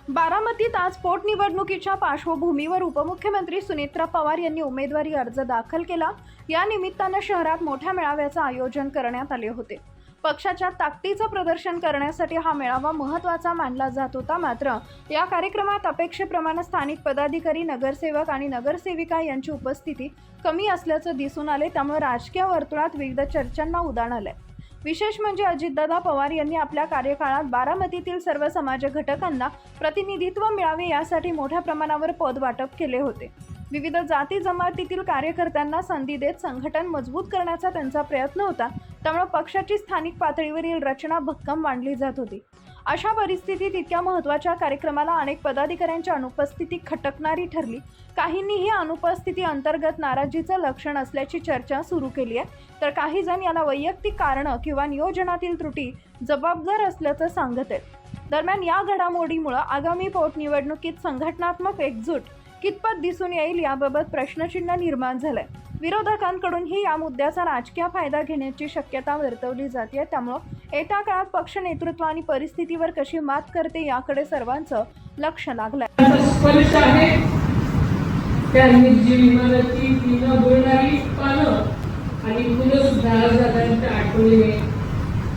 बारामतीत आज पोटनिवडणुकीच्या पार्श्वभूमीवर उपमुख्यमंत्री सुनेत्रा पवार यांनी उमेदवारी अर्ज दाखल केला। या निमित्तानं शहरात मोठ्या मेळाव्याचं आयोजन करण्यात आले होते। पक्षाच्या ताकदीचं प्रदर्शन करण्यासाठी हा मेळावा महत्त्वाचा मानला जात होता। मात्र या कार्यक्रमात अपेक्षेप्रमाणे स्थानिक पदाधिकारी, नगरसेवक आणि नगरसेविका यांची उपस्थिती कमी असल्याचं दिसून आले। त्यामुळे राजकीय वर्तुळात विविध चर्चांना उधाण आलंय। विशेष म्हणजे अजितदादा पवार यांनी आपल्या कार्यकाळात बारामतीतील सर्व समाज घटकांना प्रतिनिधित्व मिळावे यासाठी मोठ्या प्रमाणावर पद वाटप केले होते। विविध जाती जमातीतील कार्यकर्त्यांना संधी देत संघटन मजबूत करण्याचा त्यांचा प्रयत्न होता। त्यामुळे पक्षाची स्थानिक पातळीवरील रचना भक्कम मांडली जात होती। अशा परिस्थितीत इतक्या महत्त्वाच्या कार्यक्रमाला अनेक पदाधिकाऱ्यांची अनुपस्थिती खटकणारी ठरली। काहींनी ही अनुपस्थिती अंतर्गत नाराजीचं लक्षण असल्याची चर्चा सुरू केली आहे, तर काही जण याला वैयक्तिक कारणं किंवा नियोजनातील त्रुटी जबाबदार असल्याचं सांगत आहेत। दरम्यान या घडामोडीमुळे आगामी पोटनिवडणुकीत संघटनात्मक एकजूट कितपत दिसून येईल याबाबत प्रश्नचिन्ह निर्माण झालंय। विरोधकांकडूनही या मुद्द्याचा राजकीय फायदा घेण्याची शक्यता वर्तवली जाते। त्यामुळे येत्या काळात पक्ष नेतृत्व आणि परिस्थितीवर कशी मात करते याकडे सर्वांचं लक्ष लागलंय। स्पर्श आहे त्यांनी जी इमारती तिनं बोलणारी पानं आणि मुलं सुद्धा जातांच्या आठवणीने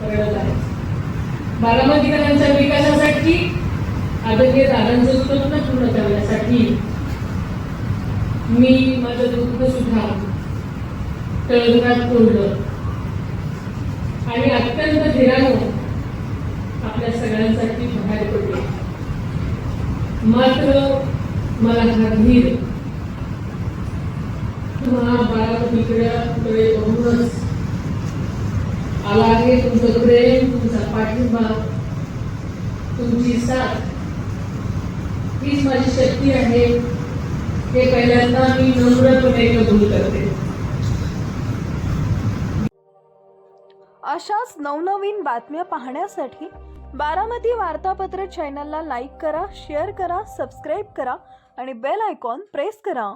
करत आहेत। बारामतीकरांच्या विकासासाठी आदरणीय दादांचं स्वप्न पूर्ण करण्यासाठी मी माझं दुःख सुद्धा तळमळात तोडलं आणि अत्यंत धीरानं आपल्या सगळ्यांसाठी बाहेर पडले। मात्र मला हा धीर बारामतीकडे बघूनच आला आहे। तुमचं प्रेम, तुमचा पाठिंबा, तुमची साथ हीच माझी शक्ती आहे हे पहिल्यांदा मी नम्रपणे कबूल करते। अशाच नवनवीन बातम्या पाहण्यासाठी बारामती वार्तापत्र चॅनलला लाईक करा, शेअर करा, सबस्क्राईब करा आणि बेल आयकॉन प्रेस करा।